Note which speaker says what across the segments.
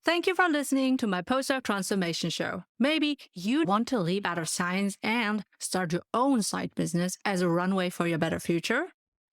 Speaker 1: Thank you for listening to my Postdoc Transformation Show. Maybe you want to leap out of science and start your own side business as a runway for your better future?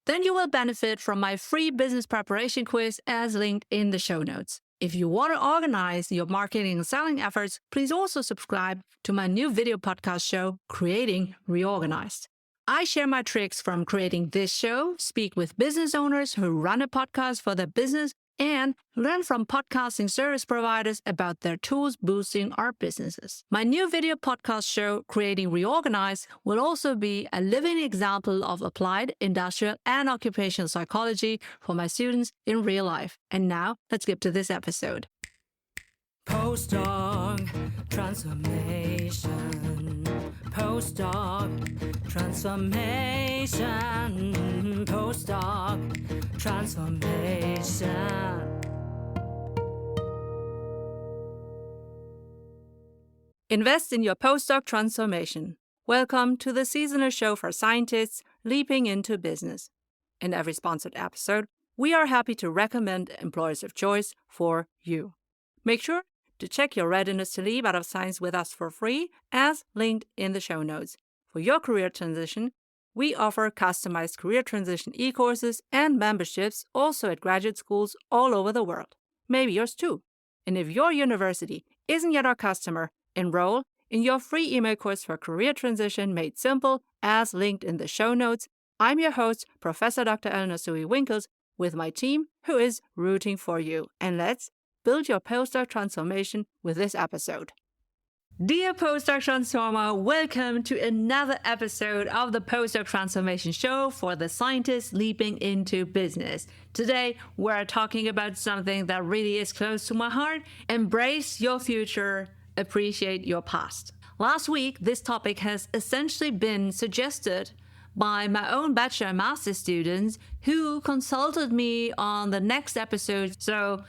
Speaker 1: Then you will benefit from my free business preparation quiz as linked in the show notes. If you want to organize your marketing and selling efforts, please also subscribe to my new video podcast show, Creating Reorganized. I share my tricks from creating this show, speak with business owners who run a podcast for their business, and learn from podcasting service providers about their tools boosting our businesses. My new video podcast show, Creating Reorganized, will also be a living example of applied industrial and occupational psychology for my students in real life. And now, let's get to this episode. Postdoc Transformation. Postdoc Transformation. Postdoc Transformation. Invest in your postdoc transformation. Welcome to the seasonal show for scientists leaping into business. In every sponsored episode, we are happy to recommend employers of choice for you. Make sure to check your readiness to leap out of science with us for free, as linked in the show notes. For your career transition, we offer customized career transition e-courses and memberships also at graduate schools all over the world. Maybe yours too. And if your university isn't yet our customer, enroll in your free email course for career transition made simple, as linked in the show notes. I'm your host, Professor Dr. Eleanor Soei-Winkels, with my team who is rooting for you. And let's build your postdoc transformation with this episode. Dear Postdoc Transformer, welcome to another episode of the Postdoc Transformation Show for the scientists leaping into business. Today, we're talking about something that really is close to my heart. Embrace your future, appreciate your past. Last week, this topic has essentially been suggested by my own bachelor and master students who consulted me on the next episode. So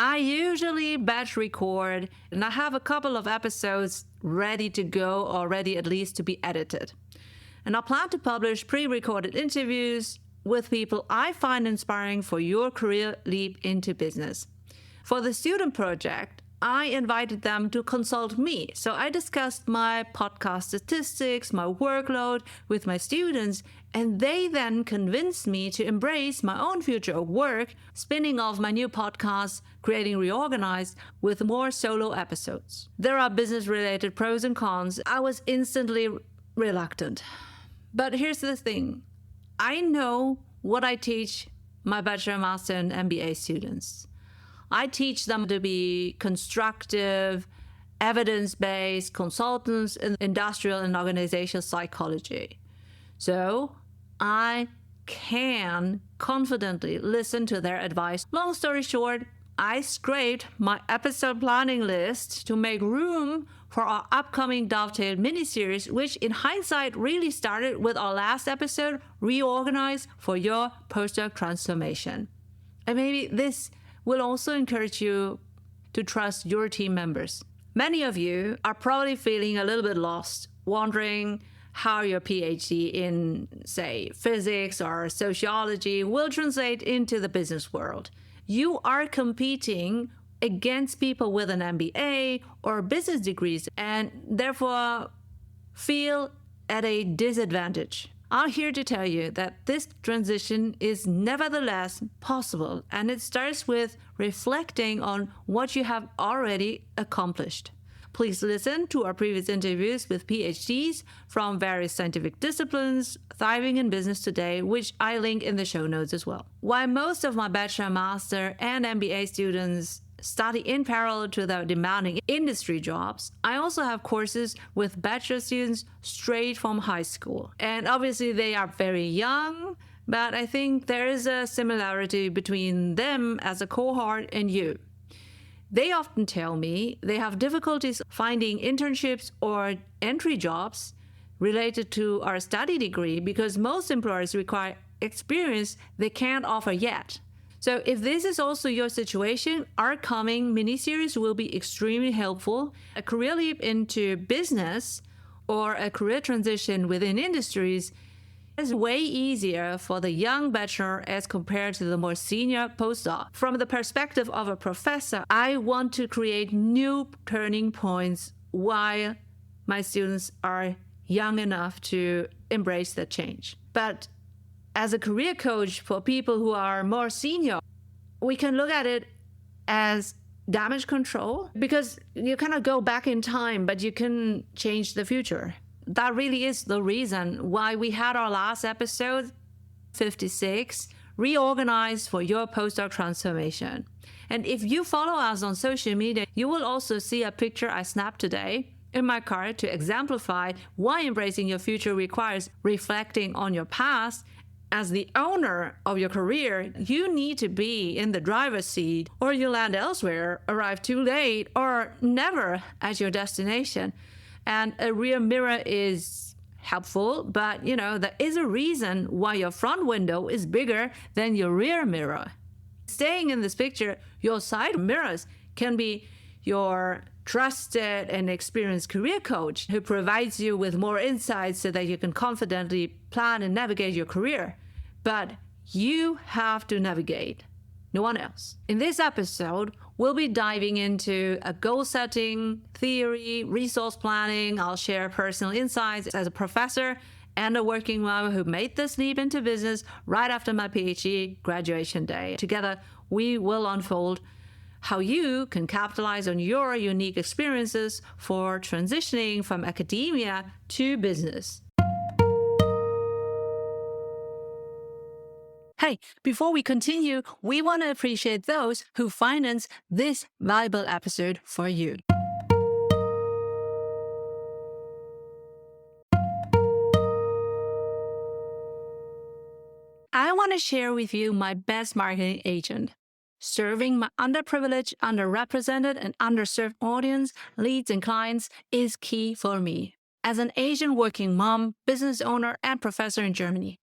Speaker 1: I usually batch record, and I have a couple of episodes ready to go, or ready at least to be edited. And I plan to publish pre-recorded interviews with people I find inspiring for your career leap into business. For the student project, I invited them to consult me. So I discussed my podcast statistics, my workload with my students, and they then convinced me to embrace my own future of work, spinning off my new podcast, Creating Reorganized, with more solo episodes. There are business-related pros and cons. I was instantly reluctant. But here's the thing. I know what I teach my bachelor, master, and MBA students. I teach them to be constructive, evidence-based consultants in industrial and organizational psychology. So I can confidently listen to their advice. Long story short, I scraped my episode planning list to make room for our upcoming Dovetail miniseries, which in hindsight really started with our last episode, Reorganize for Your Postdoc Transformation. And maybe this will also encourage you to trust your team members. Many of you are probably feeling a little bit lost, wondering how your PhD in, say, physics or sociology will translate into the business world. You are competing against people with an MBA or business degrees and therefore feel at a disadvantage. I'm here to tell you that this transition is nevertheless possible, and it starts with reflecting on what you have already accomplished. Please listen to our previous interviews with PhDs from various scientific disciplines, thriving in business today, which I link in the show notes as well. While most of my bachelor, master, and MBA students study in parallel to their demanding industry jobs, I also have courses with bachelor students straight from high school. And obviously they are very young, but I think there is a similarity between them as a cohort and you. They often tell me they have difficulties finding internships or entry jobs related to our study degree because most employers require experience they can't offer yet. So if this is also your situation, our coming miniseries will be extremely helpful. A career leap into business or a career transition within industries It's way easier for the young bachelor as compared to the more senior postdoc. From the perspective of a professor, I want to create new turning points while my students are young enough to embrace the change. But as a career coach for people who are more senior, we can look at it as damage control, because you cannot go back in time, but you can change the future. That really is the reason why we had our last episode, 56, Reorganize for Your Postdoc Transformation. And if you follow us on social media, you will also see a picture I snapped today in my car to exemplify why embracing your future requires reflecting on your past. As the owner of your career, you need to be in the driver's seat, or you land elsewhere, arrive too late, or never at your destination. And a rear mirror is helpful, but there is a reason why your front window is bigger than your rear mirror. Staying in this picture, your side mirrors can be your trusted and experienced career coach who provides you with more insights so that you can confidently plan and navigate your career. But you have to navigate, no one else. In this episode, we'll be diving into a goal setting, theory, resource planning. I'll share personal insights as a professor and a working mom who made this leap into business right after my PhD graduation day. Together, we will unfold how you can capitalize on your unique experiences for transitioning from academia to business. Hey, before we continue, we want to appreciate those who finance this valuable episode for you. I want to share with you my best marketing agent. Serving my underprivileged, underrepresented, and underserved audience, leads, and clients is key for me as an Asian working mom, business owner, and professor in Germany.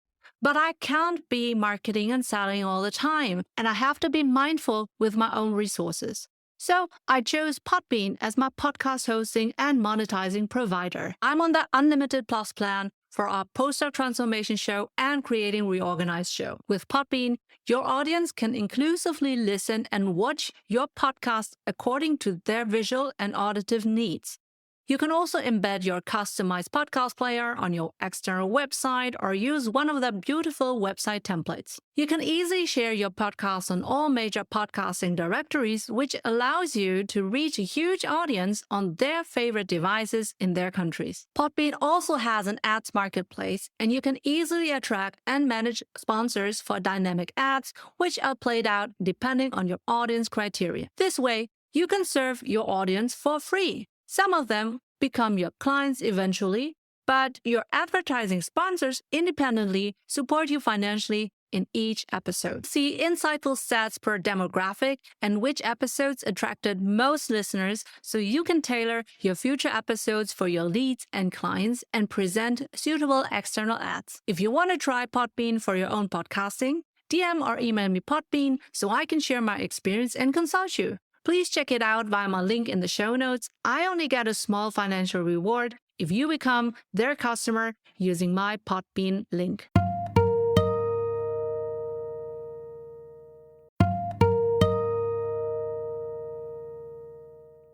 Speaker 1: But I can't be marketing and selling all the time, and I have to be mindful with my own resources. So I chose Podbean as my podcast hosting and monetizing provider. I'm on the Unlimited Plus plan for our Postdoc Transformation Show and Creating Reorganized Show. With Podbean, your audience can inclusively listen and watch your podcast according to their visual and auditive needs. You can also embed your customized podcast player on your external website or use one of the beautiful website templates. You can easily share your podcast on all major podcasting directories, which allows you to reach a huge audience on their favorite devices in their countries. Podbean also has an ads marketplace, and you can easily attract and manage sponsors for dynamic ads, which are played out depending on your audience criteria. This way, you can serve your audience for free. Some of them become your clients eventually, but your advertising sponsors independently support you financially in each episode. See insightful stats per demographic and which episodes attracted most listeners so you can tailor your future episodes for your leads and clients and present suitable external ads. If you want to try Podbean for your own podcasting, DM or email me Podbean so I can share my experience and consult you. Please check it out via my link in the show notes. I only get a small financial reward if you become their customer using my Podbean link.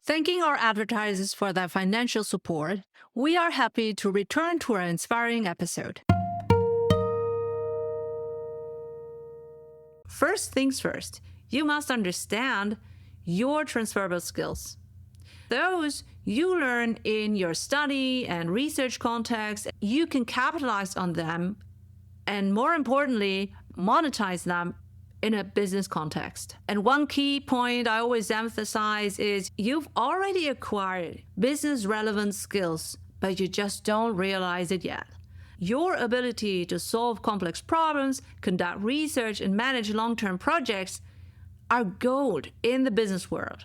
Speaker 1: Thanking our advertisers for their financial support, we are happy to return to our inspiring episode. First things first, you must understand your transferable skills. Those you learn in your study and research context, you can capitalize on them and, more importantly, monetize them in a business context. And one key point I always emphasize is you've already acquired business relevant skills, but you just don't realize it yet. Your ability to solve complex problems, conduct research, and manage long-term projects are gold in the business world.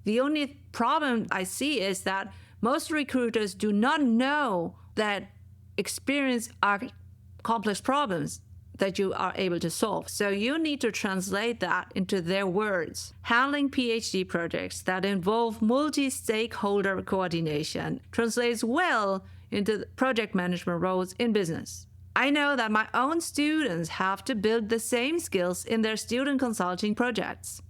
Speaker 1: The only problem I see is that most recruiters do not know that experience are complex problems that you are able to solve. So you need to translate that into their words. Handling PhD projects that involve multi-stakeholder coordination translates well into project management roles in business. I know that my own students have to build the same skills in their student consulting projects.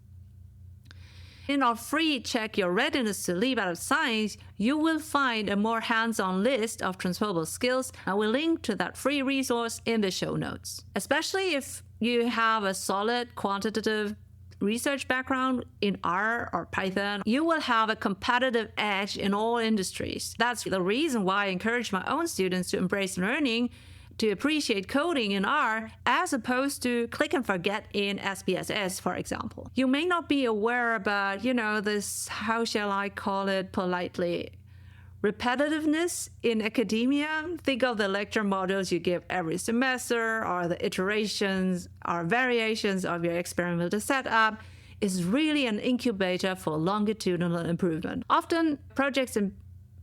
Speaker 1: In our free Check Your Readiness to Leap Out of Science, you will find a more hands-on list of transferable skills. I will link to that free resource in the show notes. Especially if you have a solid quantitative research background in R or Python, you will have a competitive edge in all industries. That's the reason why I encourage my own students to embrace learning, to appreciate coding in R as opposed to click and forget in SPSS, for example. You may not be aware about, this, how shall I call it politely, repetitiveness in academia. Think of the lecture modules you give every semester, or the iterations or variations of your experimental setup is really an incubator for longitudinal improvement. Often, projects in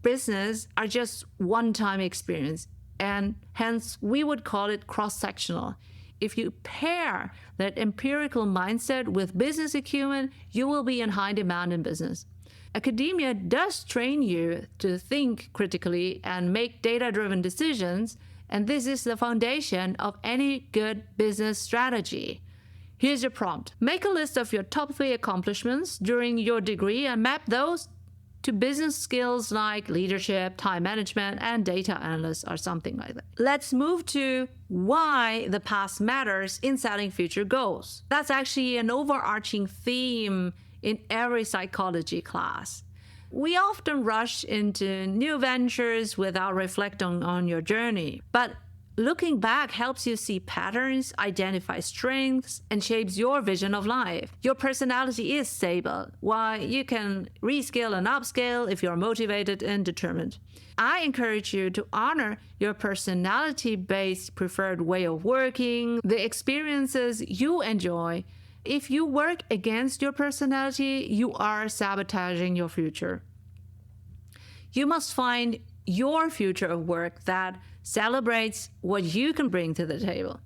Speaker 1: business are just one-time experience, and hence we would call it cross-sectional. If you pair that empirical mindset with business acumen, you will be in high demand in business. Academia does train you to think critically and make data-driven decisions, and this is the foundation of any good business strategy. Here's your prompt. Make a list of your top 3 accomplishments during your degree and map those to business skills like leadership, time management, and data analysts or something like that. Let's move to why the past matters in setting future goals. That's actually an overarching theme in every psychology class. We often rush into new ventures without reflecting on your journey, but looking back helps you see patterns, identify strengths, and shapes your vision of life. Your personality is stable, while you can reskill and upscale if you're motivated and determined. I encourage you to honor your personality-based preferred way of working, the experiences you enjoy. If you work against your personality, you are sabotaging your future. You must find your future of work that celebrates what you can bring to the table.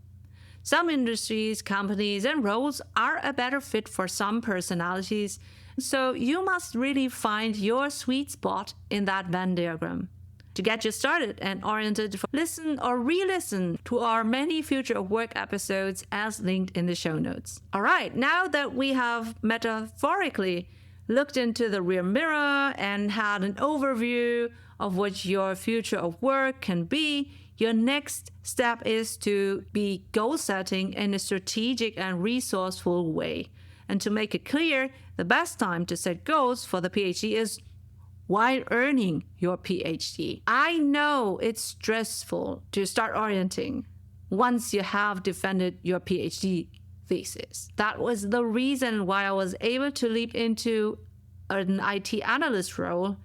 Speaker 1: Some industries, companies, and roles are a better fit for some personalities, so you must really find your sweet spot in that Venn diagram. To get you started and oriented, listen or re-listen to our many future of work episodes as linked in the show notes. All right, now that we have metaphorically looked into the rear mirror and had an overview of what your future of work can be, your next step is to be goal setting in a strategic and resourceful way. And to make it clear, the best time to set goals for the PhD is while earning your PhD. I know it's stressful to start orienting once you have defended your PhD thesis. That was the reason why I was able to leap into an IT analyst role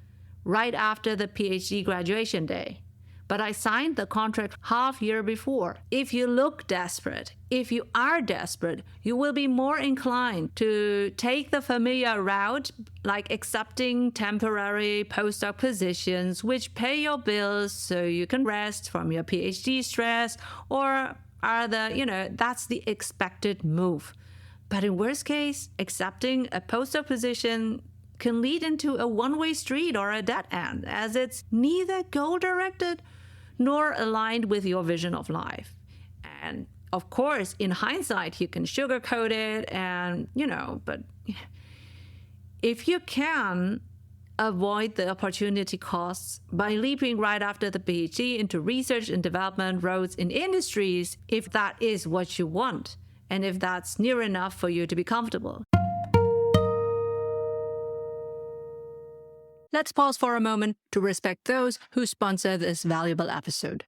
Speaker 1: right after the PhD graduation day. But I signed the contract half year before. If you look desperate, if you are desperate, you will be more inclined to take the familiar route, like accepting temporary postdoc positions which pay your bills so you can rest from your PhD stress, or that's the expected move. But in worst case, accepting a postdoc position can lead into a one-way street or a dead end, as it's neither goal-directed nor aligned with your vision of life. And of course, in hindsight, you can sugarcoat it but if you can avoid the opportunity costs by leaping right after the PhD into research and development roles in industries, if that is what you want, and if that's near enough for you to be comfortable. Let's pause for a moment to respect those who sponsor this valuable episode.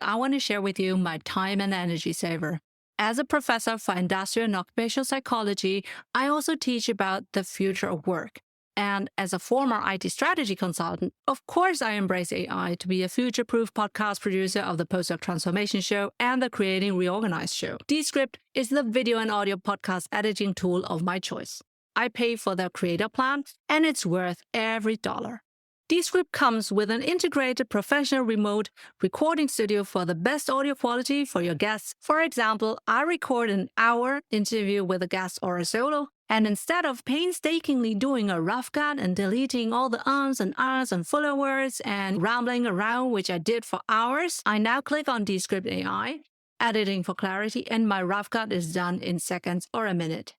Speaker 1: I want to share with you my time and energy saver. As a professor for industrial and occupational psychology, I also teach about the future of work. And as a former IT strategy consultant, of course I embrace AI to be a future-proof podcast producer of the PostdocTransformation Show and the Creating Reorganized Show. Descript is the video and audio podcast editing tool of my choice. I pay for the creator plan, and it's worth every dollar. Descript comes with an integrated professional remote recording studio for the best audio quality for your guests. For example, I record an hour interview with a guest or a solo, and instead of painstakingly doing a rough cut and deleting all the ums and ahs and filler words and rambling around, which I did for hours, I now click on Descript AI, editing for clarity, and my rough cut is done in seconds or a minute.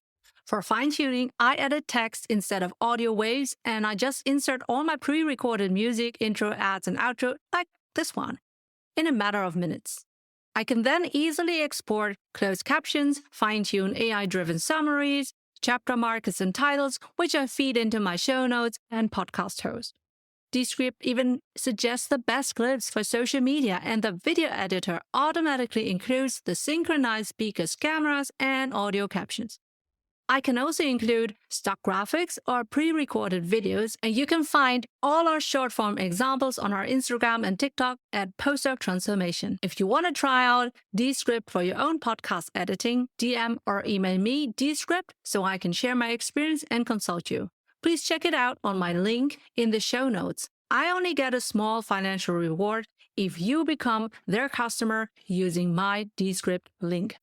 Speaker 1: For fine-tuning, I edit text instead of audio waves, and I just insert all my pre-recorded music, intro, ads, and outro, like this one, in a matter of minutes. I can then easily export closed captions, fine-tune AI-driven summaries, chapter markers and titles, which I feed into my show notes and podcast host. Descript even suggests the best clips for social media, and the video editor automatically includes the synchronized speakers, cameras, and audio captions. I can also include stock graphics or pre-recorded videos, and you can find all our short-form examples on our Instagram and TikTok at PostdocTransformation. If you want to try out Descript for your own podcast editing, DM or email me Descript so I can share my experience and consult you. Please check it out on my link in the show notes. I only get a small financial reward if you become their customer using my Descript link.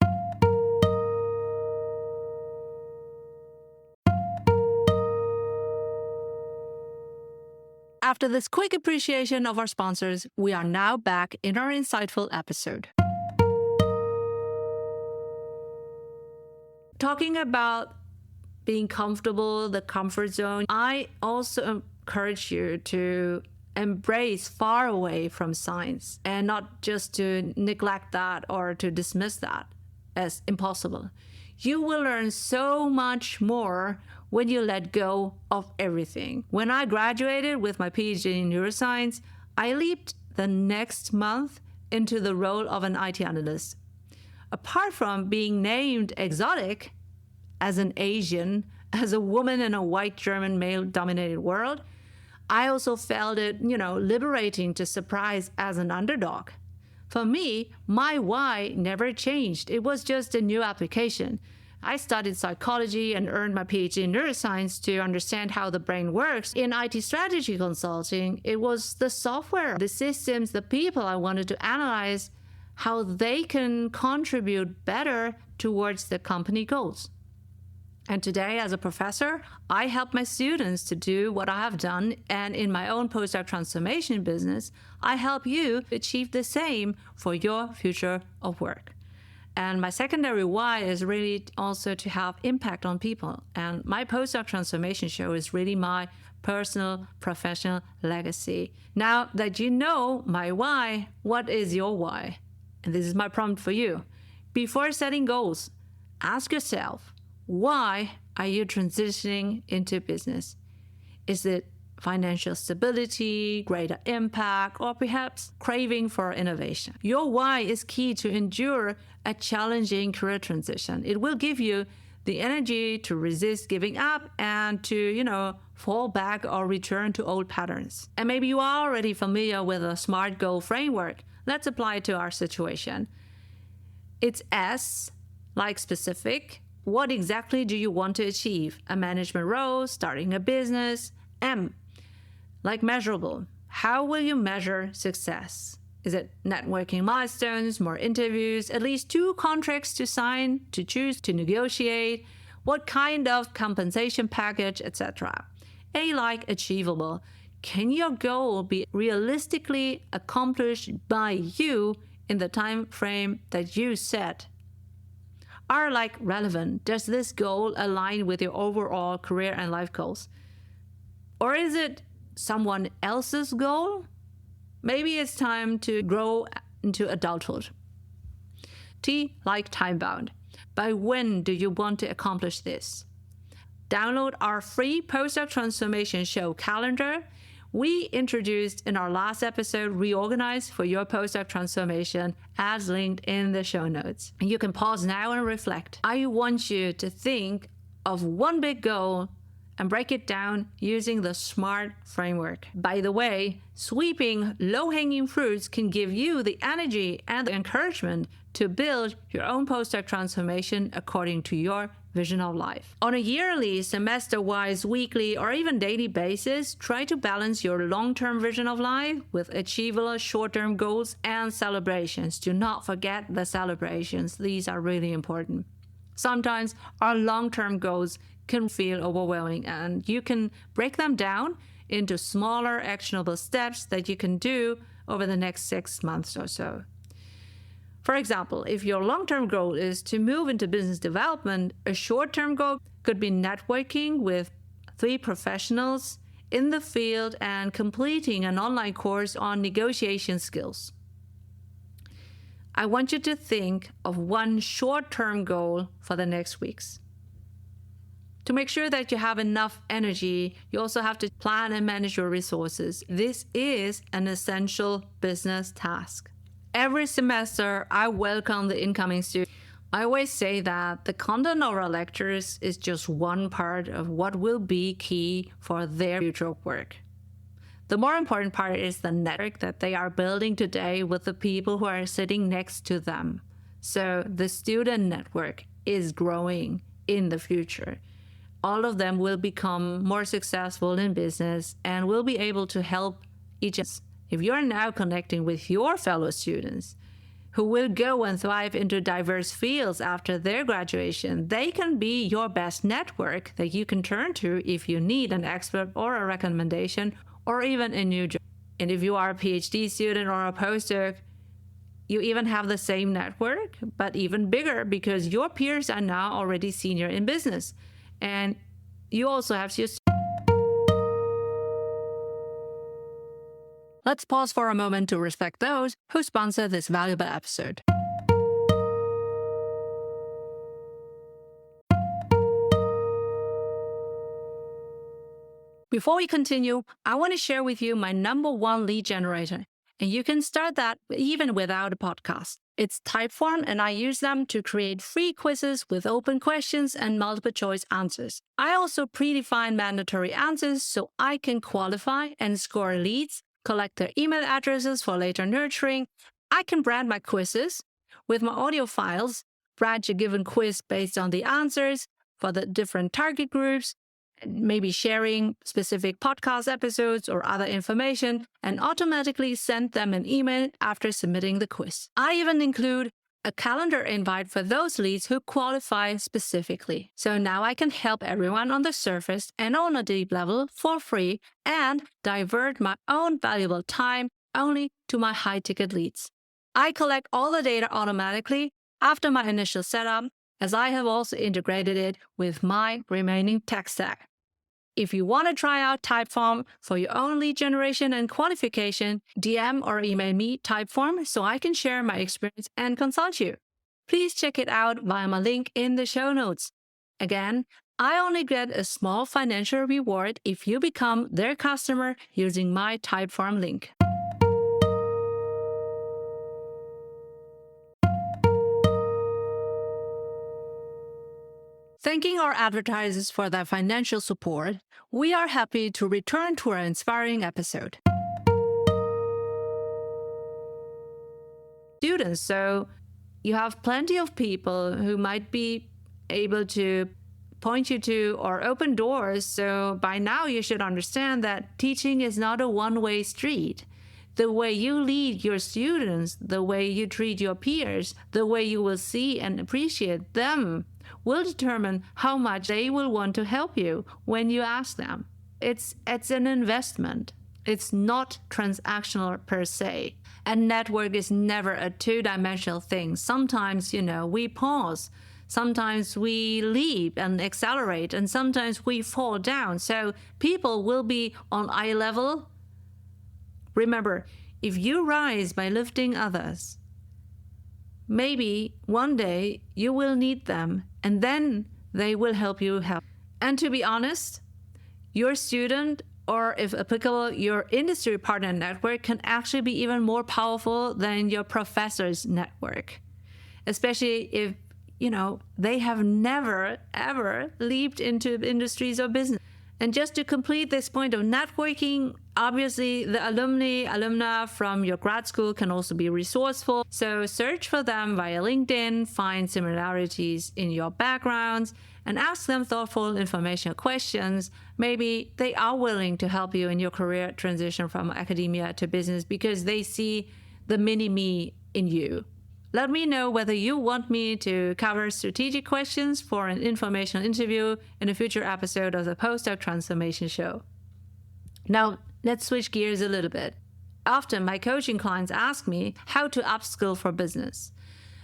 Speaker 1: After this quick appreciation of our sponsors, we are now back in our insightful episode. Talking about being comfortable, the comfort zone, I also encourage you to embrace far away from science and not just to neglect that or to dismiss that as impossible. You will learn so much more when you let go of everything. When I graduated with my PhD in neuroscience, I leaped the next month into the role of an IT analyst. Apart from being named exotic as an Asian, as a woman in a white German male-dominated world, I also felt it, liberating to surprise as an underdog. For me, my why never changed. It was just a new application. I studied psychology and earned my PhD in neuroscience to understand how the brain works. In IT strategy consulting, it was the software, the systems, the people I wanted to analyze, how they can contribute better towards the company goals. And today, as a professor, I help my students to do what I have done, and in my own postdoc transformation business, I help you achieve the same for your future of work. And my secondary why is really also to have impact on people. And my postdoc transformation show is really my personal, professional legacy. Now that you know my why, what is your why? And this is my prompt for you. Before setting goals, ask yourself, why are you transitioning into business? Is it financial stability, greater impact, or perhaps craving for innovation? Your why is key to endure a challenging career transition. It will give you the energy to resist giving up and to, fall back or return to old patterns. And maybe you are already familiar with a SMART goal framework. Let's apply it to our situation. It's S, like specific. What exactly do you want to achieve? A management role, starting a business. M, like measurable. How will you measure success? Is it networking milestones, more interviews, at least 2 contracts to sign, to choose, to negotiate? What kind of compensation package, etc.? A, like achievable. Can your goal be realistically accomplished by you in the time frame that you set? R, like relevant. Does this goal align with your overall career and life goals? Or is it someone else's goal? Maybe it's time to grow into adulthood. T, like time-bound. By when do you want to accomplish this? Download our free Postdoc Transformation Show calendar. We introduced in our last episode Reorganize for your postdoc transformation, as linked in the show notes. You can pause now and reflect. I want you to think of one big goal and break it down using the SMART framework. By the way, sweeping low-hanging fruits can give you the energy and the encouragement to build your own postdoc transformation according to your vision of life. On a yearly, semester-wise, weekly, or even daily basis, try to balance your long-term vision of life with achievable short-term goals and celebrations. Do not forget the celebrations. These are really important. Sometimes our long-term goals can feel overwhelming, and you can break them down into smaller, actionable steps that you can do over the next 6 months or so. For example, if your long-term goal is to move into business development, a short-term goal could be networking with 3 professionals in the field and completing an online course on negotiation skills. I want you to think of one short-term goal for the next weeks. To make sure that you have enough energy, you also have to plan and manage your resources. This is an essential business task. Every semester, I welcome the incoming students. I always say that the content of our lectures is just one part of what will be key for their future work. The more important part is the network that they are building today with the people who are sitting next to them. So the student network is growing in the future. All of them will become more successful in business and will be able to help each other. If you are now connecting with your fellow students who will go and thrive into diverse fields after their graduation, they can be your best network that you can turn to if you need an expert or a recommendation or even a new job. And if you are a PhD student or a postdoc, you even have the same network, but even bigger because your peers are now already senior in business. And you also have your... Let's pause for a moment to respect those who sponsor this valuable episode. Before we continue, I want to share with you my #1 lead generator, and you can start that even without a podcast. It's Typeform, and I use them to create free quizzes with open questions and multiple choice answers. I also predefine mandatory answers so I can qualify and score leads, collect their email addresses for later nurturing. I can brand my quizzes with my audio files, branch a given quiz based on the answers for the different target groups, maybe sharing specific podcast episodes or other information, and automatically send them an email after submitting the quiz. I even include a calendar invite for those leads who qualify specifically. So now I can help everyone on the surface and on a deep level for free and divert my own valuable time only to my high-ticket leads. I collect all the data automatically after my initial setup, as I have also integrated it with my remaining tech stack. If you want to try out Typeform for your own lead generation and qualification, DM or email me Typeform so I can share my experience and consult you. Please check it out via my link in the show notes. Again, I only get a small financial reward if you become their customer using my Typeform link. Thanking our advertisers for their financial support, we are happy to return to our inspiring episode. Students, so you have plenty of people who might be able to point you to or open doors, so by now you should understand that teaching is not a one-way street. The way you lead your students, the way you treat your peers, the way you will see and appreciate them will determine how much they will want to help you when you ask them. It's an investment. It's not transactional per se. A network is never a two-dimensional thing. Sometimes, we pause. Sometimes we leap and accelerate, and sometimes we fall down. So people will be on eye level. Remember, if you rise by lifting others, maybe one day you will need them, and then they will help you help. And to be honest, your student, or if applicable, your industry partner network can actually be even more powerful than your professor's network, especially if, they have never, ever leaped into industries or business. And just to complete this point of networking, obviously the alumna from your grad school can also be resourceful. So search for them via LinkedIn, find similarities in your backgrounds, and ask them thoughtful, informational questions. Maybe they are willing to help you in your career transition from academia to business because they see the mini-me in you. Let me know whether you want me to cover strategic questions for an informational interview in a future episode of the Postdoc Transformation Show. Now, let's switch gears a little bit. Often my coaching clients ask me how to upskill for business.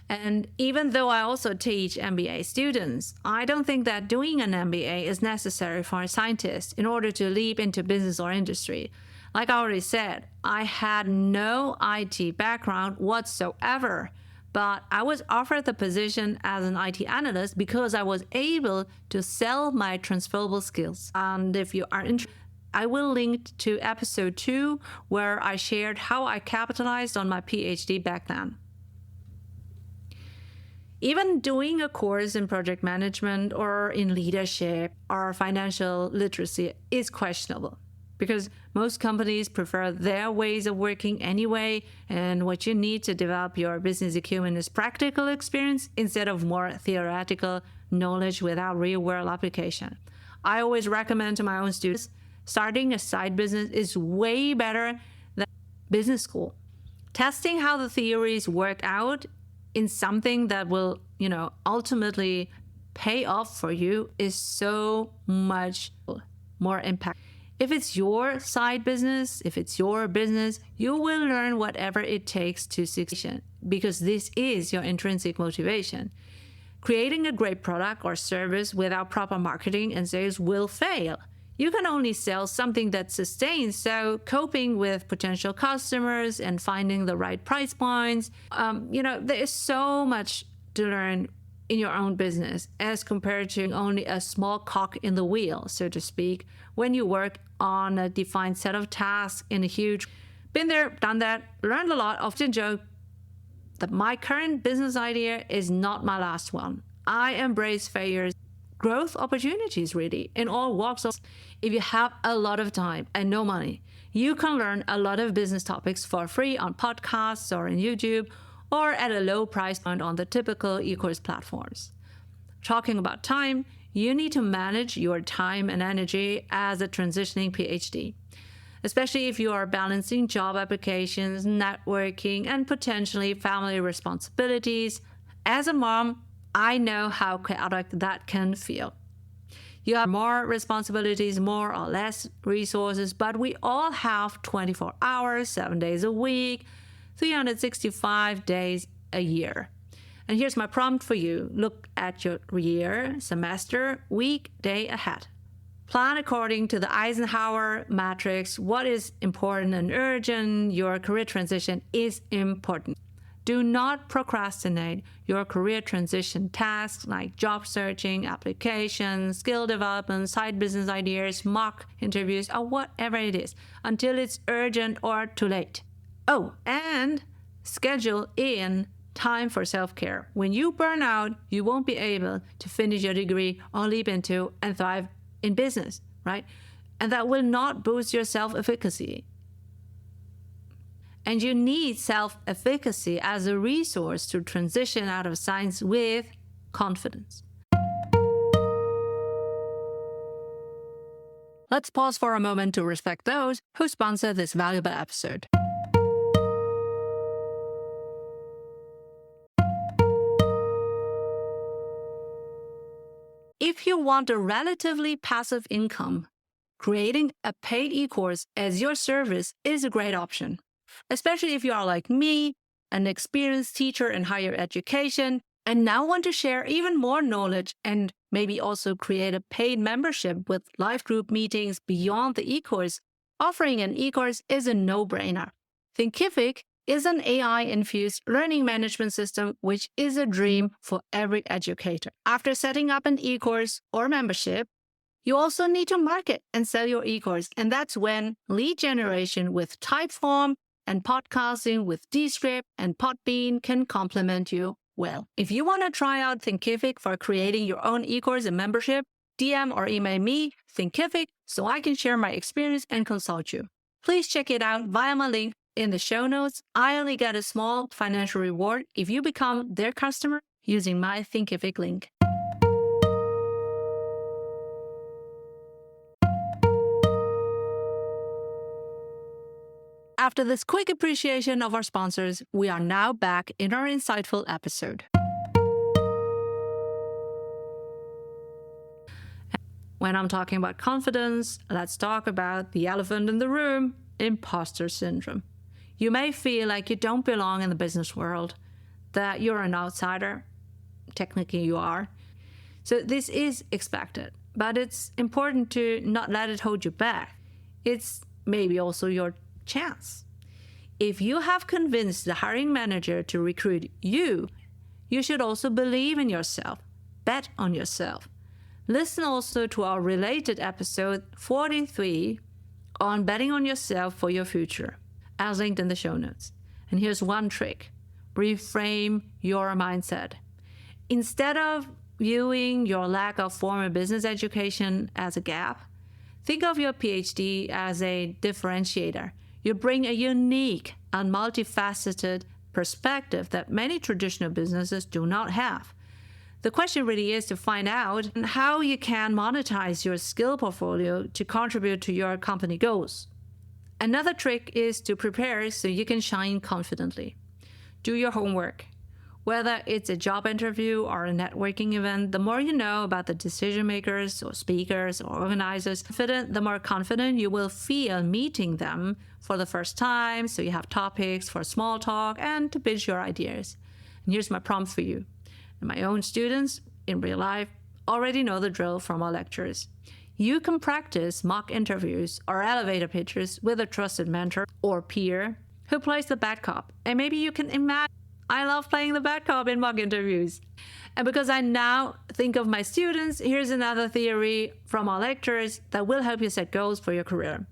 Speaker 1: And even though I also teach MBA students, I don't think that doing an MBA is necessary for a scientist in order to leap into business or industry. Like I already said, I had no IT background whatsoever, but I was offered the position as an IT analyst because I was able to sell my transferable skills. And if you are interested, I will link to episode 2 where I shared how I capitalized on my PhD back then. Even doing a course in project management or in leadership or financial literacy is questionable because most companies prefer their ways of working anyway, and what you need to develop your business acumen is practical experience instead of more theoretical knowledge without real-world application. I always recommend to my own students, starting a side business is way better than business school. Testing how the theories work out in something that will, ultimately pay off for you is so much more impact. If it's your side business, if it's your business, you will learn whatever it takes to succeed because this is your intrinsic motivation. Creating a great product or service without proper marketing and sales will fail. You can only sell something that sustains, so coping with potential customers and finding the right price points, there is so much to learn in your own business as compared to only a small cog in the wheel, so to speak, when you work on a defined set of tasks in a huge... Been there, done that, learned a lot. Often joke that my current business idea is not my last one. I embrace failures, growth opportunities really, in all walks of... If you have a lot of time and no money, you can learn a lot of business topics for free on podcasts or on YouTube or at a low price point on the typical e-course platforms. Talking about time, you need to manage your time and energy as a transitioning PhD, especially if you are balancing job applications, networking, and potentially family responsibilities. As a mom, I know how chaotic that can feel. You have more responsibilities, more or less resources, but we all have 24 hours, 7 days a week, 365 days a year. And here's my prompt for you. Look at your year, semester, week, day ahead. Plan according to the Eisenhower matrix. What is important and urgent? Your career transition is important. Do not procrastinate your career transition tasks like job searching, applications, skill development, side business ideas, mock interviews, or whatever it is, until it's urgent or too late. Oh, and schedule in time for self-care. When you burn out, you won't be able to finish your degree or leap into and thrive in business, right? And that will not boost your self-efficacy. And you need self-efficacy as a resource to transition out of science with confidence. Let's pause for a moment to respect those who sponsor this valuable episode. If you want a relatively passive income, creating a paid e-course as your service is a great option. Especially if you are like me, an experienced teacher in higher education, and now want to share even more knowledge and maybe also create a paid membership with live group meetings beyond the e-course. Offering an e-course is a no-brainer. Thinkific is an AI-infused learning management system, which is a dream for every educator. After setting up an e-course or membership, you also need to market and sell your e-course, and that's when lead generation with Typeform and podcasting with Descript and Podbean can complement you well. If you want to try out Thinkific for creating your own e-course and membership, DM or email me, Thinkific, so I can share my experience and consult you. Please check it out via my link in the show notes. I only get a small financial reward if you become their customer using my Thinkific link. After this quick appreciation of our sponsors, we are now back in our insightful episode. When I'm talking about confidence, let's talk about the elephant in the room, imposter syndrome. You may feel like you don't belong in the business world, that you're an outsider. Technically, you are. So this is expected, but it's important to not let it hold you back. It's maybe also your chance. If you have convinced the hiring manager to recruit you, you should also believe in yourself, bet on yourself. Listen also to our related episode 43 on betting on yourself for your future, as linked in the show notes. And here's one trick: reframe your mindset. Instead of viewing your lack of formal business education as a gap, think of your PhD as a differentiator. You bring a unique and multifaceted perspective that many traditional businesses do not have. The question really is to find out how you can monetize your skill portfolio to contribute to your company goals. Another trick is to prepare so you can shine confidently. Do your homework. Whether it's a job interview or a networking event, the more you know about the decision makers or speakers or organizers, the more confident you will feel meeting them for the first time, so you have topics for small talk and to pitch your ideas. And here's my prompt for you. My own students in real life already know the drill from our lectures. You can practice mock interviews or elevator pitches with a trusted mentor or peer who plays the bad cop. And maybe you can imagine, I love playing the bad cop in mock interviews. And because I now think of my students, here's another theory from our lectures that will help you set goals for your career.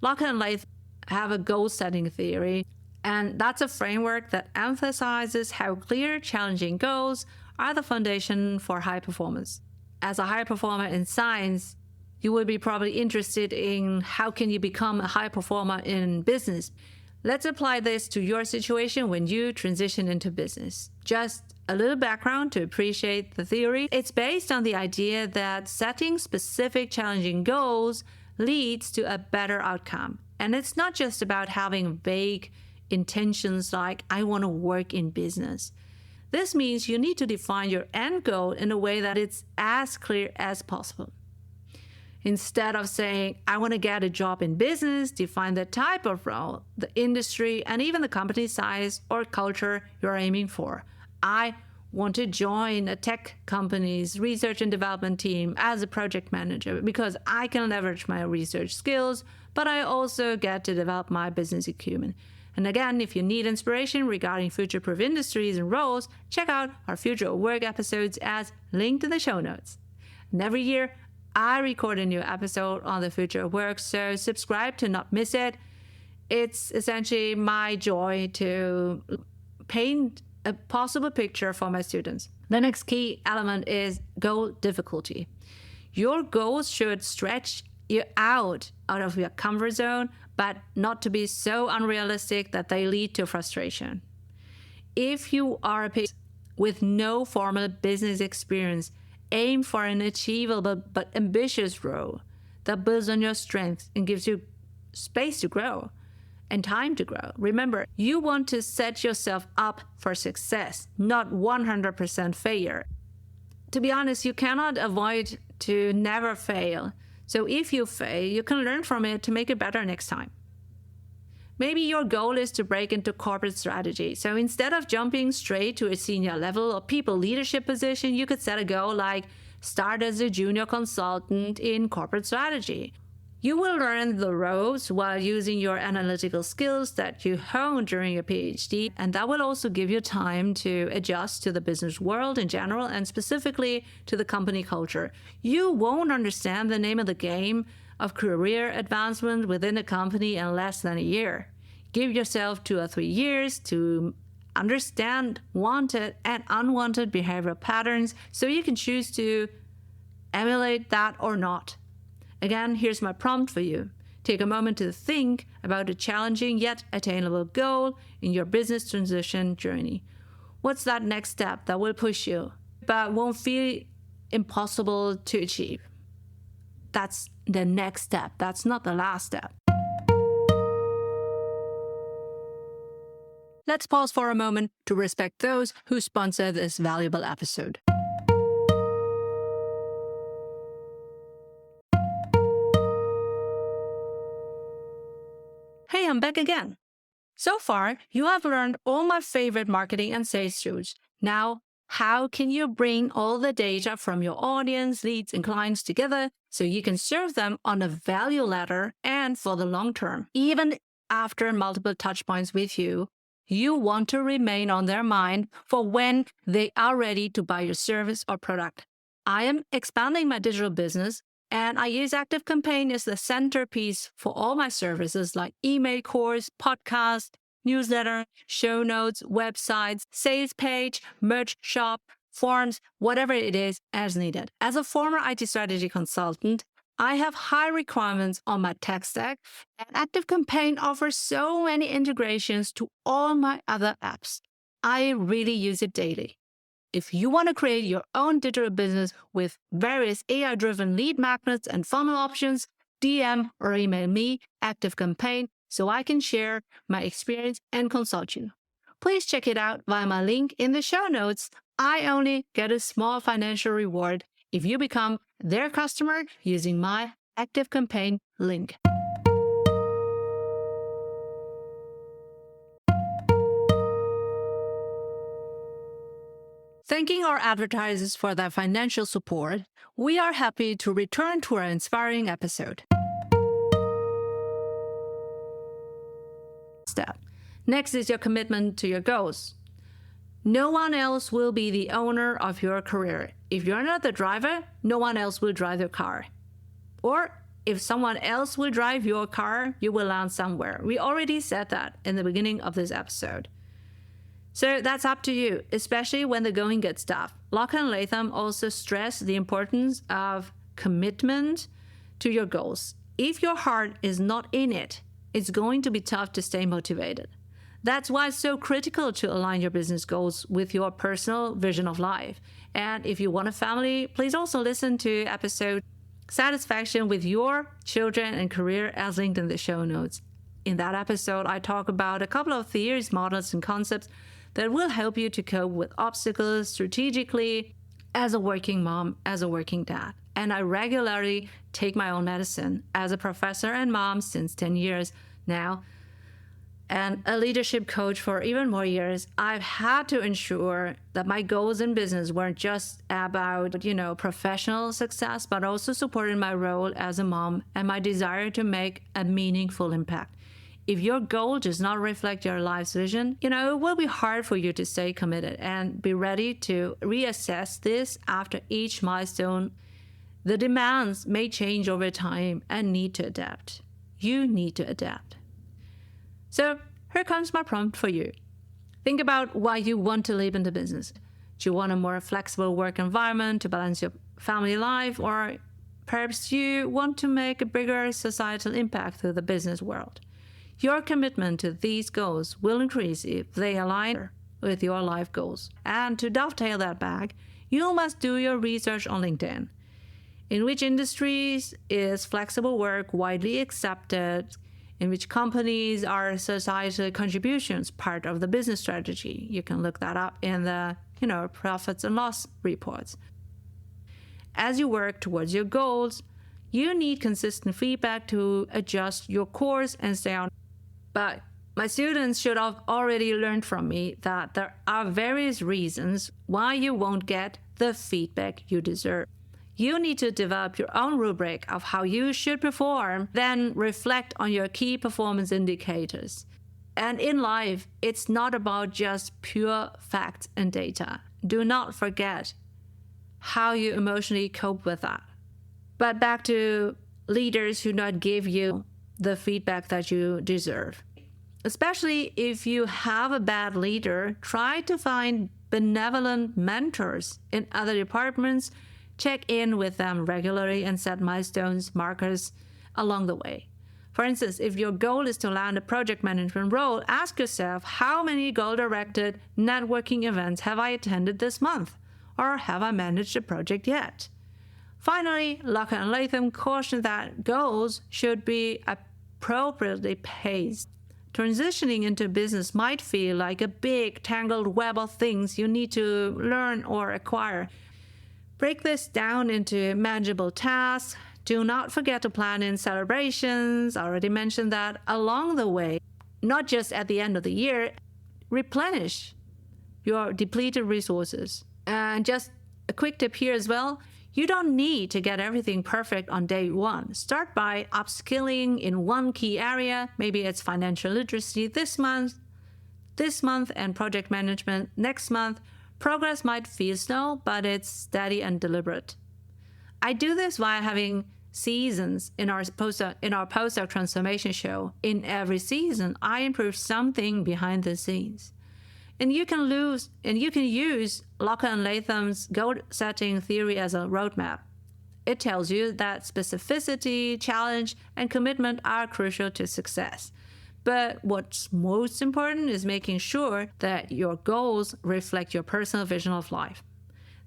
Speaker 1: Lockett and Leith have a goal-setting theory, and that's a framework that emphasizes how clear, challenging goals are the foundation for high performance. As a high performer in science, you will be probably interested in how can you become a high performer in business. Let's apply this to your situation when you transition into business. Just a little background to appreciate the theory. It's based on the idea that setting specific challenging goals leads to a better outcome. And it's not just about having vague intentions like, I want to work in business. This means you need to define your end goal in a way that it's as clear as possible. Instead of saying, I want to get a job in business, define the type of role, the industry, and even the company size or culture you're aiming for. I want to join a tech company's research and development team as a project manager because I can leverage my research skills, but I also get to develop my business acumen. And again, if you need inspiration regarding future-proof industries and roles, check out our Future of Work episodes as linked in the show notes. And every year, I record a new episode on the future of work, so subscribe to not miss it. It's essentially my joy to paint a possible picture for my students. The next key element is goal difficulty. Your goals should stretch you out of your comfort zone, but not to be so unrealistic that they lead to frustration. If you are a person with no formal business experience, aim for an achievable but ambitious role that builds on your strengths and gives you space to grow and time to grow. Remember, you want to set yourself up for success, not 100% failure. To be honest, you cannot avoid to never fail. So if you fail, you can learn from it to make it better next time. Maybe your goal is to break into corporate strategy. So instead of jumping straight to a senior level or people leadership position, you could set a goal like start as a junior consultant in corporate strategy. You will learn the ropes while using your analytical skills that you honed during your PhD, and that will also give you time to adjust to the business world in general and specifically to the company culture. You won't understand the name of the game of career advancement within a company in less than a year. Give yourself 2 or 3 years to understand wanted and unwanted behavioral patterns so you can choose to emulate that or not? Again, here's my prompt for you. Take a moment to think about a challenging yet attainable goal in your business transition journey. What's that next step that will push you, but won't feel impossible to achieve? That's the next step. That's not the last step. Let's pause for a moment to respect those who sponsor this valuable episode. Hey, I'm back again. So far, you have learned all my favorite marketing and sales tools. Now, how can you bring all the data from your audience, leads, and clients together so you can serve them on a value ladder and for the long term? Even after multiple touchpoints with you, you want to remain on their mind for when they are ready to buy your service or product. I am expanding my digital business, and I use ActiveCampaign as the centerpiece for all my services like email course, podcast, newsletter, show notes, websites, sales page, merch shop, forms, whatever it is as needed. As a former IT strategy consultant, I have high requirements on my tech stack, and ActiveCampaign offers so many integrations to all my other apps. I really use it daily. If you want to create your own digital business with various AI-driven lead magnets and funnel options, DM or email me, ActiveCampaign, so I can share my experience and consult you. Please check it out via my link in the show notes. I only get a small financial reward if you become their customer using my ActiveCampaign link. Thanking our advertisers for their financial support, we are happy to return to our inspiring episode. Step. Next is your commitment to your goals. No one else will be the owner of your career. If you're not the driver, no one else will drive your car. Or if someone else will drive your car, you will land somewhere. We already said that in the beginning of this episode. So that's up to you, especially when the going gets tough. Locke and Latham also stress the importance of commitment to your goals. If your heart is not in it, it's going to be tough to stay motivated. That's why it's so critical to align your business goals with your personal vision of life. And if you want a family, please also listen to episode Satisfaction with Your Children and Career as linked in the show notes. In that episode, I talk about a couple of theories, models, and concepts that will help you to cope with obstacles strategically as a working mom, as a working dad. And I regularly take my own medicine as a professor and mom since 10 years now, and a leadership coach for even more years. I've had to ensure that my goals in business weren't just about, professional success, but also supporting my role as a mom and my desire to make a meaningful impact. If your goal does not reflect your life's vision, it will be hard for you to stay committed and be ready to reassess this after each milestone. The demands may change over time and need to adapt. You need to adapt. So here comes my prompt for you. Think about why you want to leap into business. Do you want a more flexible work environment to balance your family life, or perhaps you want to make a bigger societal impact through the business world? Your commitment to these goals will increase if they align with your life goals. And to dovetail that back, you must do your research on LinkedIn. In which industries is flexible work widely accepted? In which companies are societal contributions part of the business strategy? You can look that up in the, profits and loss reports. As you work towards your goals, you need consistent feedback to adjust your course and stay on. But my students should have already learned from me that there are various reasons why you won't get the feedback you deserve. You need to develop your own rubric of how you should perform, then reflect on your key performance indicators. And in life, it's not about just pure facts and data. Do not forget how you emotionally cope with that. But back to leaders who not give you the feedback that you deserve. Especially if you have a bad leader, try to find benevolent mentors in other departments Check in with them regularly and set milestones, markers along the way. For instance, if your goal is to land a project management role, ask yourself, how many goal-directed networking events have I attended this month? Or have I managed a project yet? Finally, Locker and Latham caution that goals should be appropriately paced. Transitioning into business might feel like a big tangled web of things you need to learn or acquire. Break this down into manageable tasks. Do not forget to plan in celebrations. I already mentioned that along the way, not just at the end of the year. Replenish your depleted resources. And just a quick tip here as well. You don't need to get everything perfect on day one. Start by upskilling in one key area. Maybe it's financial literacy this month, and project management next month. Progress might feel slow, but it's steady and deliberate. I do this via having seasons in our postdoc transformation show. In every season, I improve something behind the scenes. And you can use Locker and Latham's goal-setting theory as a roadmap. It tells you that specificity, challenge, and commitment are crucial to success. But what's most important is making sure that your goals reflect your personal vision of life.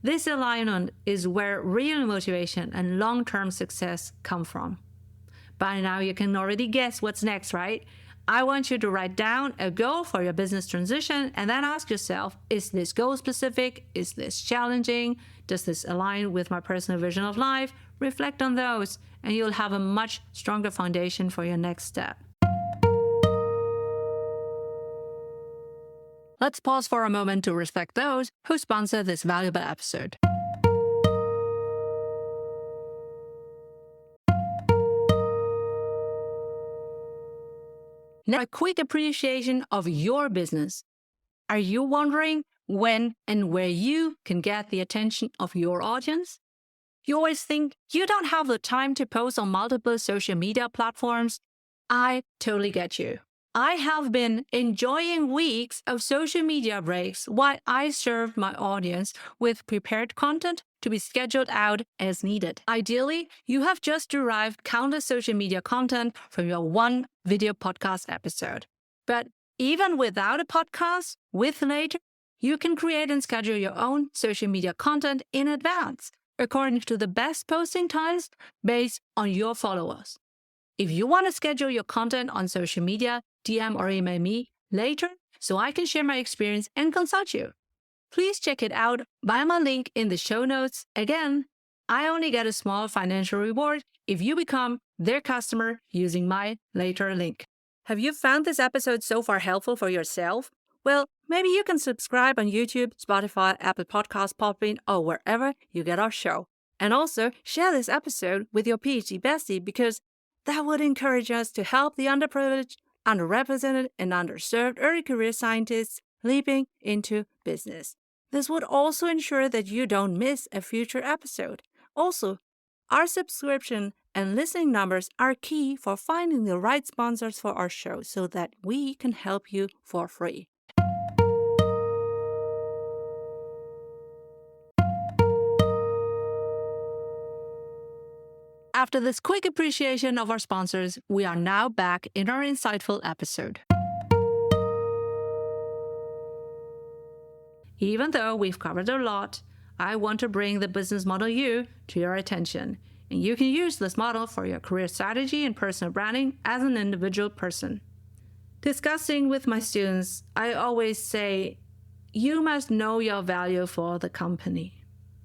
Speaker 1: This alignment is where real motivation and long-term success come from. By now, you can already guess what's next, right? I want you to write down a goal for your business transition and then ask yourself, is this goal specific? Is this challenging? Does this align with my personal vision of life? Reflect on those, and you'll have a much stronger foundation for your next step. Let's pause for a moment to respect those who sponsor this valuable episode. Now, a quick appreciation of your business. Are you wondering when and where you can get the attention of your audience? You always think you don't have the time to post on multiple social media platforms. I totally get you. I have been enjoying weeks of social media breaks while I served my audience with prepared content to be scheduled out as needed. Ideally, you have just derived countless social media content from your one video podcast episode. But even without a podcast, with Later, you can create and schedule your own social media content in advance, according to the best posting times based on your followers. If you want to schedule your content on social media, DM or email me later so I can share my experience and consult you. Please check it out via my link in the show notes. Again, I only get a small financial reward if you become their customer using my Later link. Have you found this episode so far helpful for yourself? Well, maybe you can subscribe on YouTube, Spotify, Apple Podcasts, Podbean, or wherever you get our show. And also share this episode with your PhD bestie because that would encourage us to help the underprivileged, underrepresented, and underserved early career scientists leaping into business. This would also ensure that you don't miss a future episode. Also, our subscription and listening numbers are key for finding the right sponsors for our show so that we can help you for free. After this quick appreciation of our sponsors, we are now back in our insightful episode. Even though we've covered a lot, I want to bring the business model U to your attention. And you can use this model for your career strategy and personal branding as an individual person. Discussing with my students, I always say, you must know your value for the company.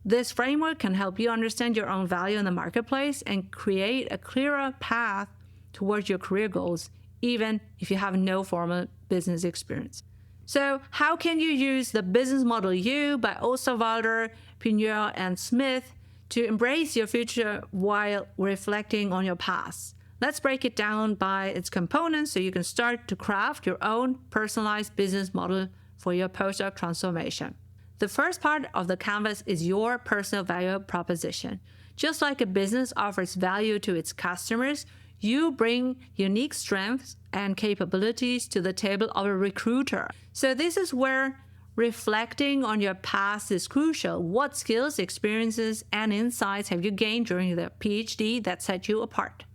Speaker 1: This framework can help you understand your own value in the marketplace and create a clearer path towards your career goals, even if you have no formal business experience. So how can you use the business model U by Osterwalder, Pigneur, and Smith to embrace your future while reflecting on your past? Let's break it down by its components so you can start to craft your own personalized business model for your postdoc transformation. The first part of the canvas is your personal value proposition. Just like a business offers value to its customers, you bring unique strengths and capabilities to the table of a recruiter. So this is where Reflecting on your past is crucial. What skills, experiences, and insights have you gained during the PhD that set you apart?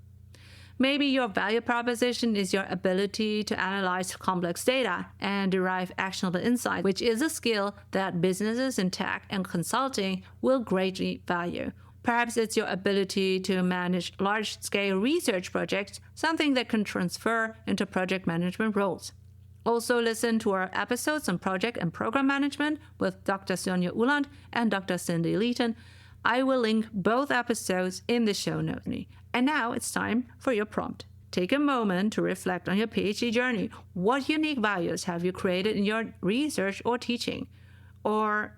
Speaker 1: Maybe your value proposition is your ability to analyze complex data and derive actionable insight, which is a skill that businesses in tech and consulting will greatly value. Perhaps it's your ability to manage large-scale research projects, something that can transfer into project management roles. Also listen to our episodes on project and program management with Dr. Sonja Uland and Dr. Cindy Leeton. I will link both episodes in the show notes. And now it's time for your prompt. Take a moment to reflect on your PhD journey. What unique values have you created in your research or teaching? Or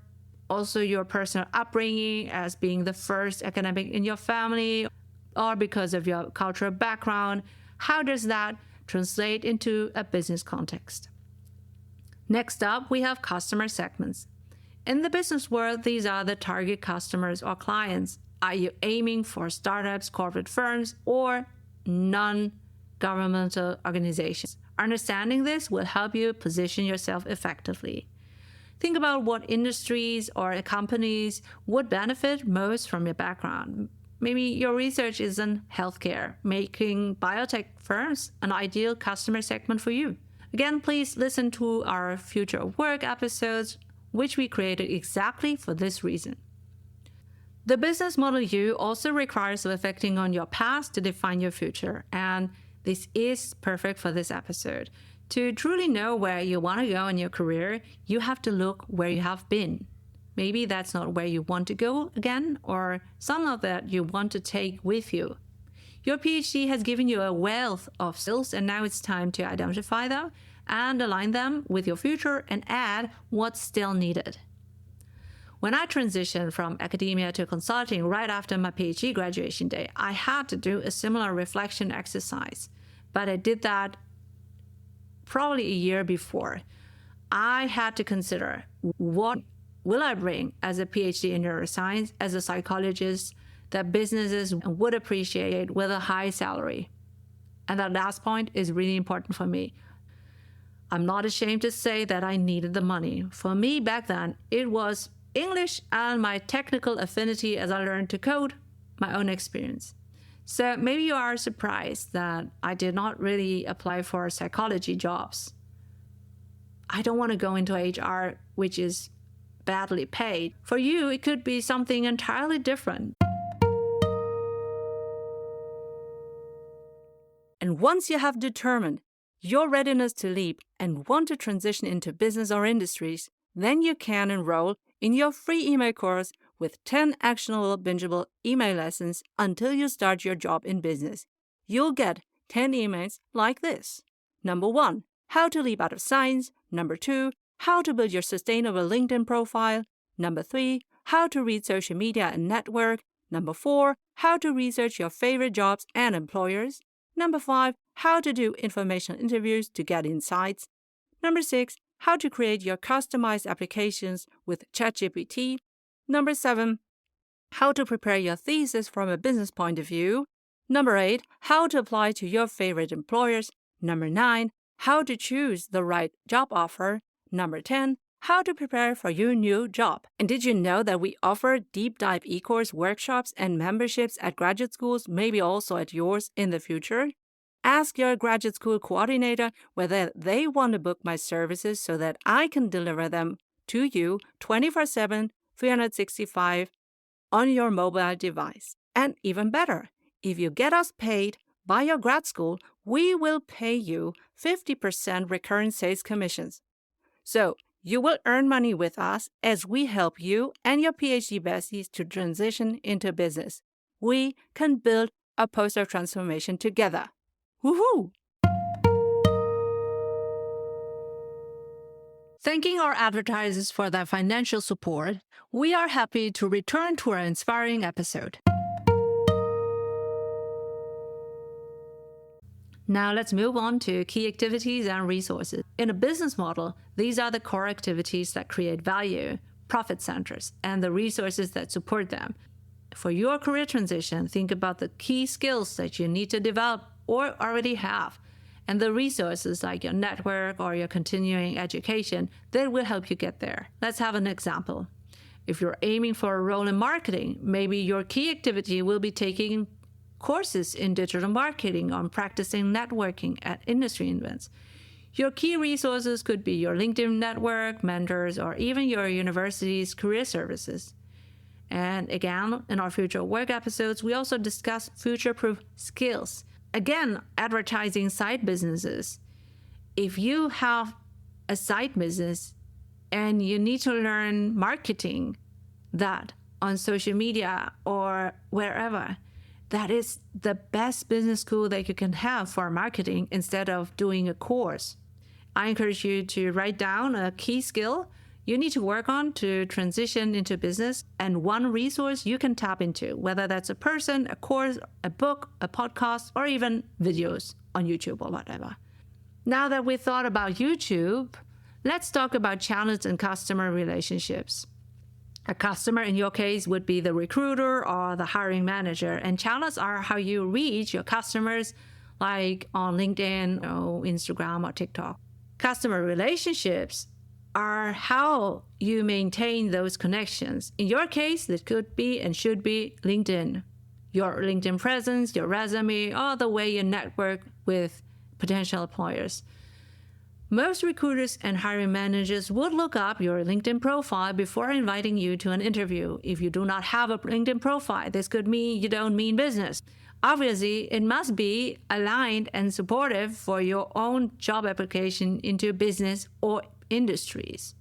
Speaker 1: also your personal upbringing as being the first academic in your family, or because of your cultural background. How does that translate into a business context? Next up, we have customer segments. In the business world, these are the target customers or clients. Are you aiming for startups, corporate firms, or non-governmental organizations? Understanding this will help you position yourself effectively. Think about what industries or companies would benefit most from your background. Maybe your research is in healthcare, making biotech firms an ideal customer segment for you. Again, please listen to our Future of Work episodes, which we created exactly for this reason. The business model you also requires reflecting on your past to define your future, and this is perfect for this episode. To truly know where you want to go in your career, you have to look where you have been. Maybe that's not where you want to go again, or some of that you want to take with you. Your PhD has given you a wealth of skills, and now it's time to identify them and align them with your future and add what's still needed. When I transitioned from academia to consulting right after my PhD graduation day, I had to do a similar reflection exercise, but I did that probably a year before. I had to consider, what will I bring as a PhD in neuroscience, as a psychologist, that businesses would appreciate with a high salary? And that last point is really important for me. I'm not ashamed to say that I needed the money. For me back then, it was English and my technical affinity as I learned to code, my own experience. So maybe you are surprised that I did not really apply for psychology jobs. I don't want to go into HR, which is badly paid. For you, it could be something entirely different. And once you have determined your readiness to leap and want to transition into business or industries, then you can enroll in your free email course with 10 actionable, bingeable email lessons until you start your job in business. You'll get 10 emails like this. Number 1, how to leap out of science. Number 2, how to build your sustainable LinkedIn profile. Number 3, how to read social media and network. Number 4, how to research your favorite jobs and employers. Number 5, how to do informational interviews to get insights. Number 6, how to create your customized applications with ChatGPT. Number 7, how to prepare your thesis from a business point of view. Number 8, how to apply to your favorite employers. Number 9, how to choose the right job offer. Number 10, how to prepare for your new job. And did you know that we offer deep dive e-course workshops and memberships at graduate schools, maybe also at yours in the future? Ask your graduate school coordinator whether they want to book my services so that I can deliver them to you 24/7, 365 on your mobile device. And even better, if you get us paid by your grad school, we will pay you 50% recurring sales commissions. So you will earn money with us as we help you and your PhD besties to transition into business. We can build a postdoc transformation together. Woohoo! Thanking our advertisers for their financial support, we are happy to return to our inspiring episode. Now let's move on to key activities and resources. In a business model, these are the core activities that create value, profit centers, and the resources that support them. For your career transition, think about the key skills that you need to develop or already have, And the resources like your network or your continuing education, they will help you get there. Let's have an example. If you're aiming for a role in marketing, maybe your key activity will be taking courses in digital marketing or practicing networking at industry events. Your key resources could be your LinkedIn network, mentors, or even your university's career services. And again, in our future work episodes, we also discuss future-proof skills. Again, advertising side businesses. If you have a side business and you need to learn marketing that on social media or wherever, that is the best business school that you can have for marketing instead of doing a course. I encourage you to write down a key skill you need to work on to transition into business and one resource you can tap into, whether that's a person, a course, a book, a podcast, or even videos on YouTube or whatever. Now that we thought about YouTube, let's talk about channels and customer relationships. A customer in your case would be the recruiter or the hiring manager, and channels are how you reach your customers, like on LinkedIn or Instagram or TikTok. Customer relationships are how you maintain those connections. In your case, this could be and should be LinkedIn. Your LinkedIn presence, your resume, or the way you network with potential employers. Most recruiters and hiring managers would look up your LinkedIn profile before inviting you to an interview. If you do not have a LinkedIn profile, this could mean you don't mean business. Obviously, it must be aligned and supportive for your own job application into business or industries.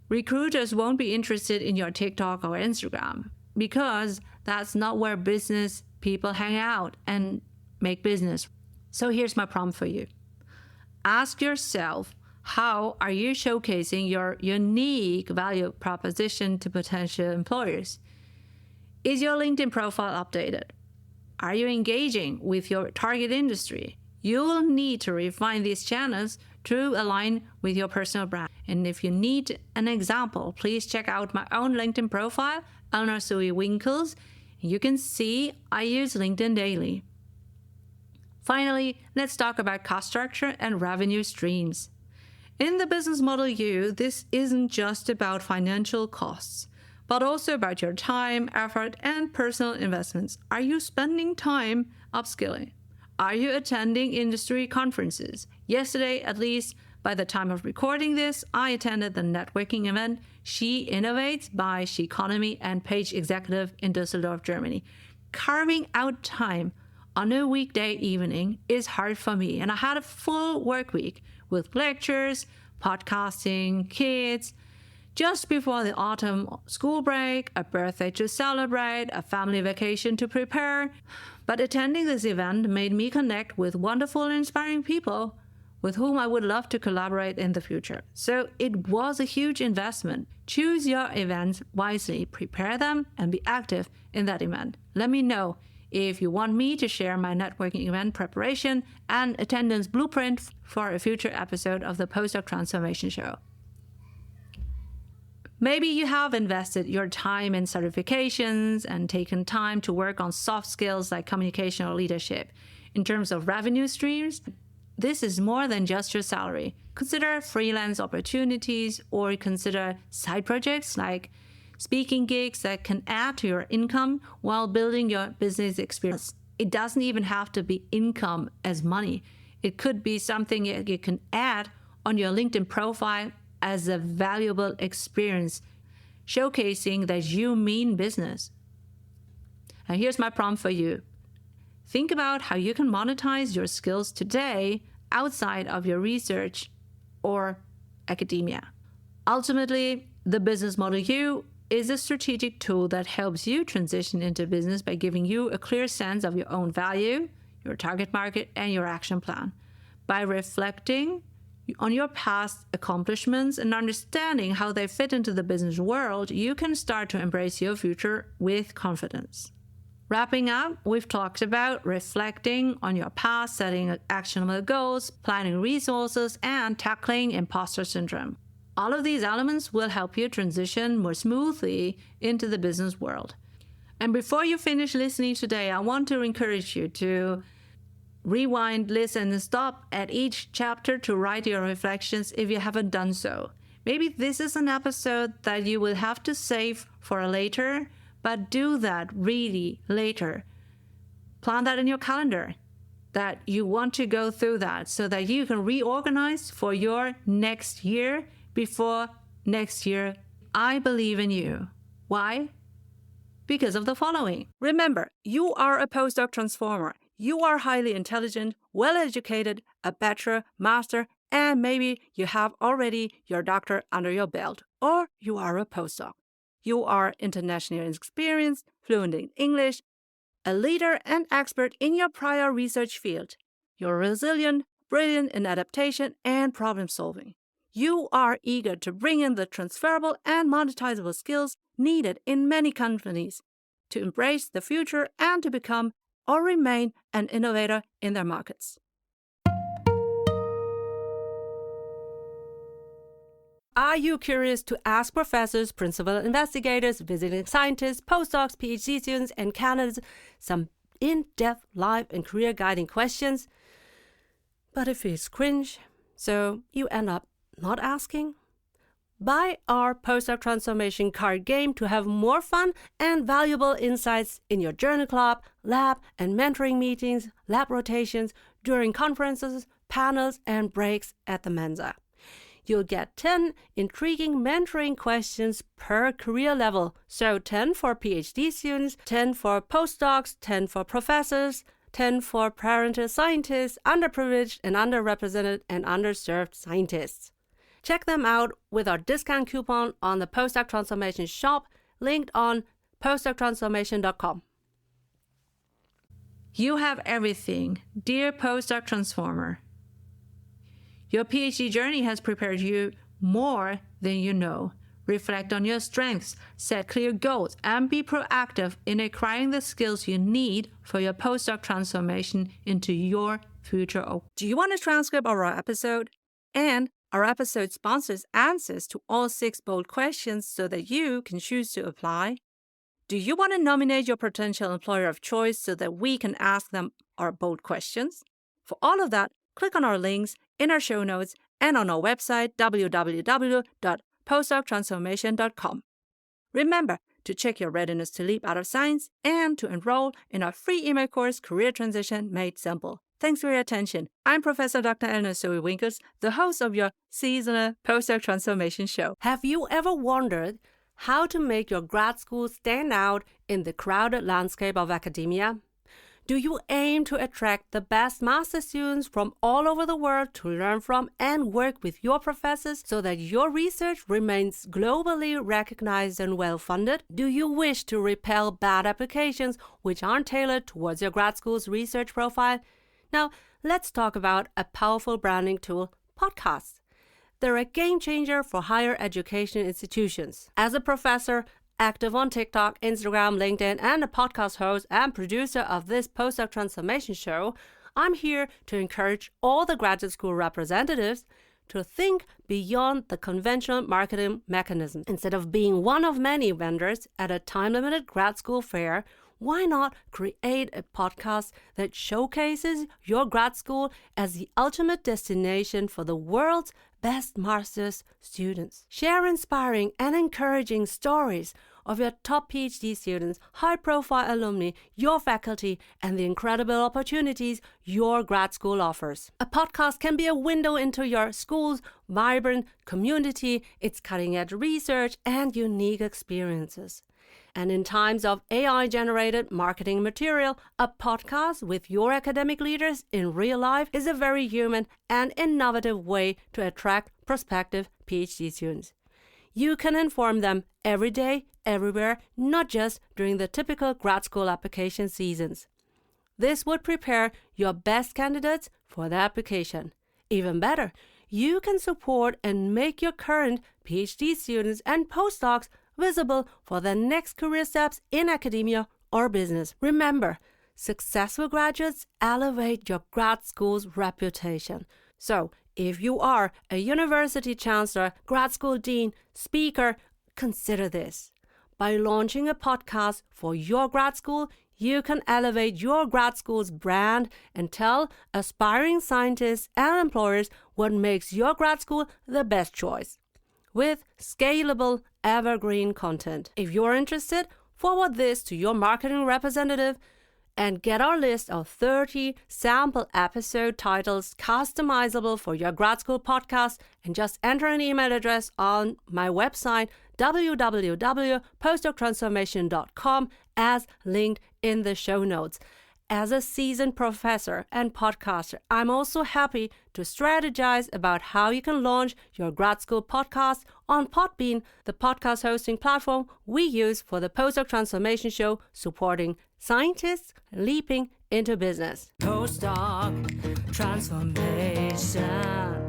Speaker 1: Recruiters won't be interested in your TikTok or Instagram because that's not where business people hang out and make business. So here's my prompt for you. Ask yourself, how are you showcasing your unique value proposition to potential employers? Is your LinkedIn profile updated? Are you engaging with your target industry? You will need to refine these channels to align with your personal brand. And if you need an example, please check out my own LinkedIn profile, Eleanor Soei-Winkels. You can see I use LinkedIn daily. Finally, let's talk about cost structure and revenue streams. In the business model U, this isn't just about financial costs, but also about your time, effort, and personal investments. Are you spending time upskilling? Are you attending industry conferences? Yesterday, at least by the time of recording this, I attended the networking event She Innovates by She Economy and Page Executive in Düsseldorf, Germany. Carving out time on a weekday evening is hard for me, and I had a full work week with lectures, podcasting, kids. Just before the autumn school break, a birthday to celebrate, a family vacation to prepare. But attending this event made me connect with wonderful and inspiring people with whom I would love to collaborate in the future. So it was a huge investment. Choose your events wisely, prepare them, and be active in that event. Let me know if you want me to share my networking event preparation and attendance blueprint for a future episode of the Postdoc Transformation Show. Maybe you have invested your time in certifications and taken time to work on soft skills like communication or leadership. In terms of revenue streams, this is more than just your salary. Consider freelance opportunities or consider side projects like speaking gigs that can add to your income while building your business experience. It doesn't even have to be income as money. It could be something you can add on your LinkedIn profile as a valuable experience, showcasing that you mean business. And here's my prompt for you. Think about how you can monetize your skills today outside of your research or academia. Ultimately, the business model U is a strategic tool that helps you transition into business by giving you a clear sense of your own value, your target market, and your action plan. By reflecting on your past accomplishments and understanding how they fit into the business world, you can start to embrace your future with confidence. Wrapping up, we've talked about reflecting on your past, setting actionable goals, planning resources, and tackling imposter syndrome. All of these elements will help you transition more smoothly into the business world. And before you finish listening today, I want to encourage you to rewind, listen, and stop at each chapter to write your reflections if you haven't done so. Maybe this is an episode that you will have to save for later, but do that really later. Plan that in your calendar, that you want to go through that so that you can reorganize for your next year before next year. I believe in you. Why? Because of the following. Remember, you are a postdoc transformer. You are highly intelligent, well-educated, a bachelor, master, and maybe you have already your doctor under your belt, or you are a postdoc. You are internationally experienced, fluent in English, a leader and expert in your prior research field. You're resilient, brilliant in adaptation and problem solving. You are eager to bring in the transferable and monetizable skills needed in many companies to embrace the future and to become or remain an innovator in their markets. Are you curious to ask professors, principal investigators, visiting scientists, postdocs, PhD students, and candidates some in-depth life and career guiding questions? But it feels cringe, so you end up not asking? Buy our Postdoc Transformation card game to have more fun and valuable insights in your journal club, lab, and mentoring meetings, lab rotations, during conferences, panels, and breaks at the Mensa. You'll get 10 intriguing mentoring questions per career level. So 10 for PhD students, 10 for postdocs, 10 for professors, 10 for parental scientists, underprivileged and underrepresented and underserved scientists. Check them out with our discount coupon on the Postdoc Transformation shop, linked on PostdocTransformation.com. You have everything, dear Postdoc Transformer. Your PhD journey has prepared you more than you know. Reflect on your strengths, set clear goals, and be proactive in acquiring the skills you need for your postdoc transformation into your future. Do you want a transcript of our episode? And our episode sponsors answers to all 6 bold questions so that you can choose to apply. Do you want to nominate your potential employer of choice so that we can ask them our bold questions? For all of that, click on our links in our show notes and on our website, www.postdoctransformation.com. Remember to check your readiness to leap out of science and to enroll in our free email course, Career Transition Made Simple. Thanks for your attention. I'm Professor Dr. Eleanor Soei-Winkels, the host of your seasonal Postdoc Transformation Show. Have you ever wondered how to make your grad school stand out in the crowded landscape of academia? Do you aim to attract the best master students from all over the world to learn from and work with your professors so that your research remains globally recognized and well-funded? Do you wish to repel bad applications which aren't tailored towards your grad school's research profile? Now, let's talk about a powerful branding tool, podcasts. They're a game changer for higher education institutions. As a professor, active on TikTok, Instagram, LinkedIn, and a podcast host and producer of this Postdoc Transformation Show, I'm here to encourage all the graduate school representatives to think beyond the conventional marketing mechanism. Instead of being one of many vendors at a time-limited grad school fair, why not create a podcast that showcases your grad school as the ultimate destination for the world's best master's students? Share inspiring and encouraging stories of your top PhD students, high-profile alumni, your faculty, and the incredible opportunities your grad school offers. A podcast can be a window into your school's vibrant community, its cutting-edge research, and unique experiences. And in times of AI-generated marketing material, a podcast with your academic leaders in real life is a very human and innovative way to attract prospective PhD students. You can inform them every day, everywhere, not just during the typical grad school application seasons. This would prepare your best candidates for the application. Even better, you can support and make your current PhD students and postdocs visible for their next career steps in academia or business. Remember, successful graduates elevate your grad school's reputation. So, if you are a university chancellor, grad school dean, speaker, consider this. By launching a podcast for your grad school, you can elevate your grad school's brand and tell aspiring scientists and employers what makes your grad school the best choice with scalable, evergreen content. If you're interested, forward this to your marketing representative and get our list of 30 sample episode titles customizable for your grad school podcast, and just enter an email address on my website www.postdoctransformation.com as linked in the show notes. As a seasoned professor and podcaster, I'm also happy to strategize about how you can launch your grad school podcast on Podbean, the podcast hosting platform we use for the Postdoc Transformation Show, supporting scientists leaping into business. Postdoc Transformation.